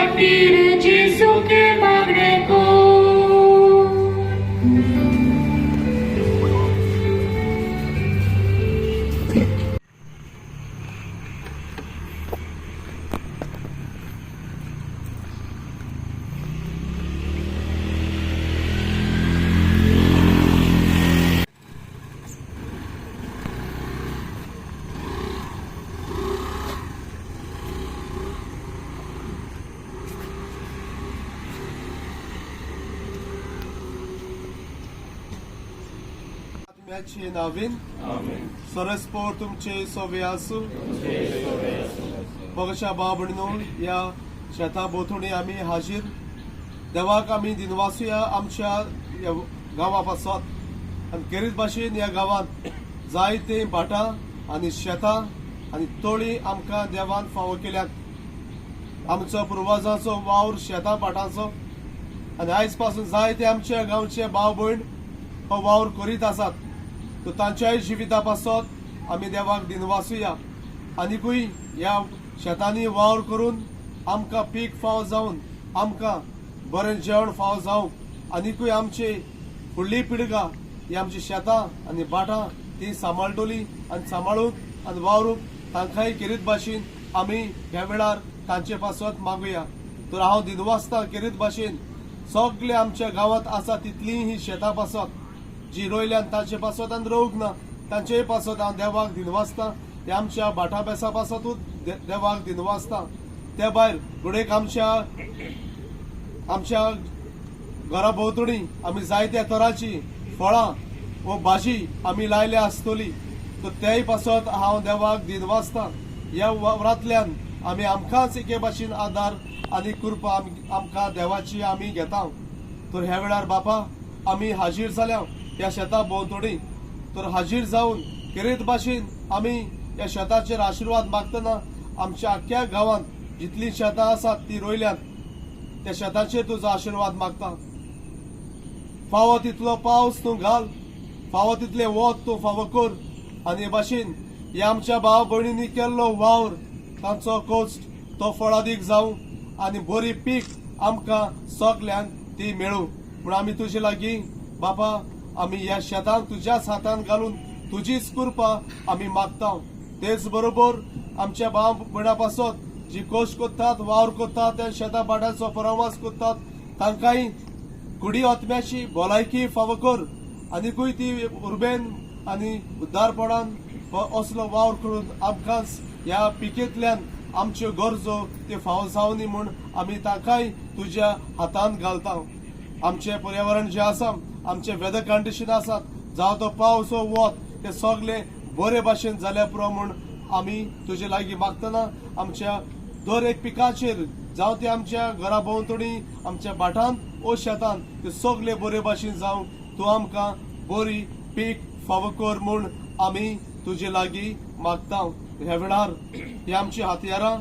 खातीर जेजूके मागणे कर. आत्म्याचे नावीन सरस्पोर तुमचे सोवे आसूं. बघशा भाव भयणीनो, या शेता भोवतणी आमी हाजीर देवाक आमी दिनवासुया आमच्या गांवा पासत. आनी खेरीत भाशेन ह्या गांवांत जायते भाटां आनी शेतां आनी तळी आमकां देवान फावो केल्यात. आमचो पुर्वजांचो वावर शेतां भाटांचो आनी आयज पासून जायते आमच्या गांवचे भाव भयण हो वावर करीत आसात. तो तांच्याय जिविता पासत आमी देवाक दिनवासुया. आनीकूय ह्या शेतांनी वावर करून आमकां पीक फावो जावन आमकां बरें जेवण फावो जावंक आनीकूय आमची फुडली पिळगा ही आमची शेतां आनी भाटां ती सांबाळटली आनी सांबाळूंक आनी वावरूंक तांकांय खेरीत भाशेन आमी ह्या वेळार तांचे पासत मागुया. तर हांव दिनवासता खेरीत भाशेन सगळे आमच्या गांवांत आसा तितली ही शेतां पासत जी रोयल्यान तांचे पासत आनी रोवंक ना तांचेय पासत हांव देवाक दिनवासता. ते आमच्या भाटा बेसा पासतूच देवाक दिनवासता. त्या भायर घोडेक आमच्या घरा भोवतणी आमी जायत्या तरांची फळां व भाजी आमी लायल्या आसतली. तर तेय पासत हांव देवाक दिनवासता. ह्या वावरांतल्यान आमी आमकांच एके भाशेन आदार आनी कृपा आमकां देवाची आमी घेता. तर ह्या वेळार बापा आमी हाजीर जाल्या ह्या शेता भोवतणी. तर हाजीर जावन खेरीत भाशेन आमी ह्या शेताचेर आशिर्वाद मागतना आमच्या आख्या गांवांत जितली शेतां आसात ती रोयल्यात त्या शेताचेर तुजो आशिर्वाद मागता. फावो तितलो पावस तूं घाल, फावो तितले वत तूं फावो कर आनी हे भाशेन ह्या आमच्या भाव भयणींनी केल्लो वावर तांचो कोस्ट तो फळादीक जावं आनी बरी पीक आमकां सगल्यांक ती मेळूं म्हूण आमी तुजे लागीं बापा आमी ह्या शेतांक तुज्याच हातांत घालून तुजीच कृपा आमी मागता. तेच बरोबर आमच्या भाव भयणां पासत जी कोश्ट कोत्तात वावर कोत्तात त्या शेतां भाटांचो परामर्श कोत्तात तांकांय कुडी आत्म्याची भलायकी फावो कर आनीकूय ती उर्बेन आनी उद्दारपणान असलो वावर करून आमकांच ह्या पिकेंतल्यान आमच्यो गरजो त्यो फावो जावनी म्हूण आमी तांकांय तुज्या हातांत घालता. आमचें पर्यावरण जें आसा आमचे वेदर कंडिशन आसात जावं तो पावस वा वत ते सगळे बरे भाशेन जाल्या पुरो म्हूण आमी तुजे लागीं मागतना आमच्या दर एक पिकाचेर जावं ते आमच्या घरा भोवतणी आमच्या भाटांत वो शेतांत ते सगळे बरे भाशेन जावं तूं आमकां बरी पीक फावो कर म्हूण आमी तुजे लागीं मागता. ह्या वेळार ही आमची हातयारां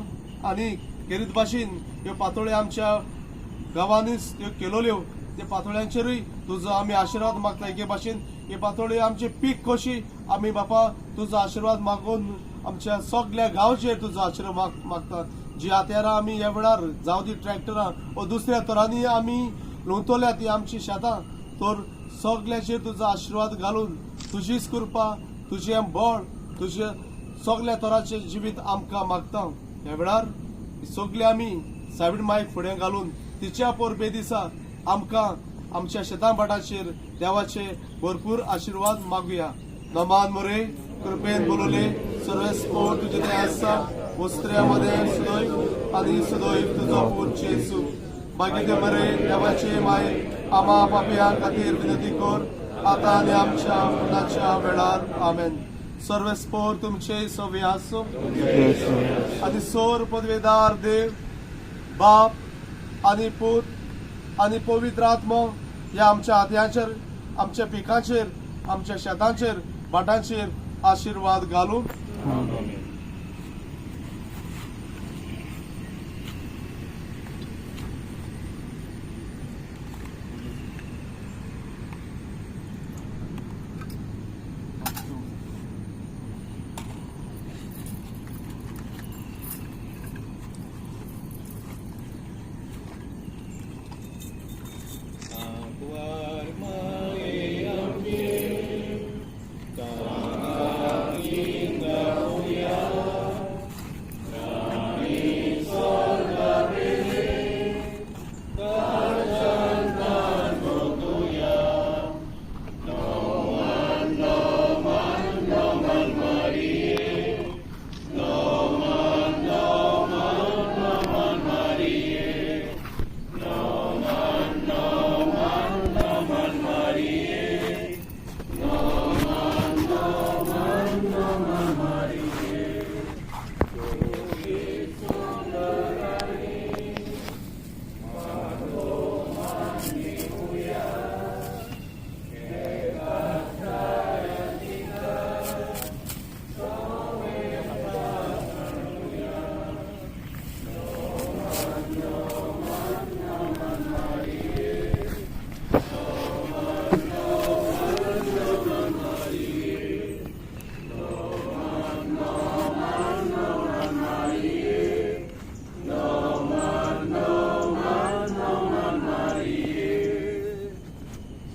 आनी खेरीत भाशेन ह्यो पातोळ्यो आमच्या गांवांनीच त्यो केलोल्यो त्या पातोळ्यांचेरूय तुजो आमी आशिर्वाद मागता. एके भाशेन हे पातोळ्यो आमचे पीक कशी आमी बापा तुजो आशिर्वाद मागून आमच्या सगळ्या गांवचेर तुजो आशिर्वाद मागता. जी हातयारां आमी ह्या वेळार जावं ती ट्रॅक्टरां वा दुसऱ्या तरांनी आमी लुंतोल्या ती आमची शेतां तर सगळ्याचेर तुजो आशिर्वाद घालून तुजीच कृपा तुजें बळ तुजे सगळ्या तरांचें जिवीत आमकां मागता. ह्या वेळार सगळे आमी सायबीण मायक फुडें घालून तिच्या परबे दिसा आमकां आमच्या शेतां भाटाचेर देवाचे भरपूर आशिर्वाद मागुया. नमान मोरे कृपेन बोलोले सर्वस्पोर तुजे ते आसा वस्त्र्यामध्ये सदैव आनी सदैव तुजो पूत जेजू. मागीर मरे देवाचे माय आमा पापयां खातीर विनंती कर आतां आनी आमच्या मरणाच्या वेळार आमेन. सर्वस्पोर तुमचे सवे आसो आनी सोर पदवेदार देव बाप आनी पूत आनी पवित्र आत्मा ह्या आमच्या हातयांचेर आमच्या पिकांचेर आमच्या शेतांचेर भाटांचेर आशिर्वाद घालूं.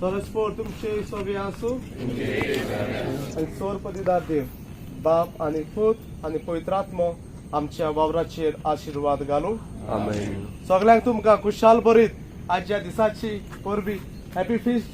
परस्पर तुमचे सोबी आसूं आनी सोरपतीदार देव बाप आनी पूत आनी पवित्र आत्मो आमच्या वावराचेर आशिर्वाद घालूं. आमेन. सगळ्यांक तुमकां खुशाल बरीत आजच्या दिसाची परबी हॅपी फिस्ट.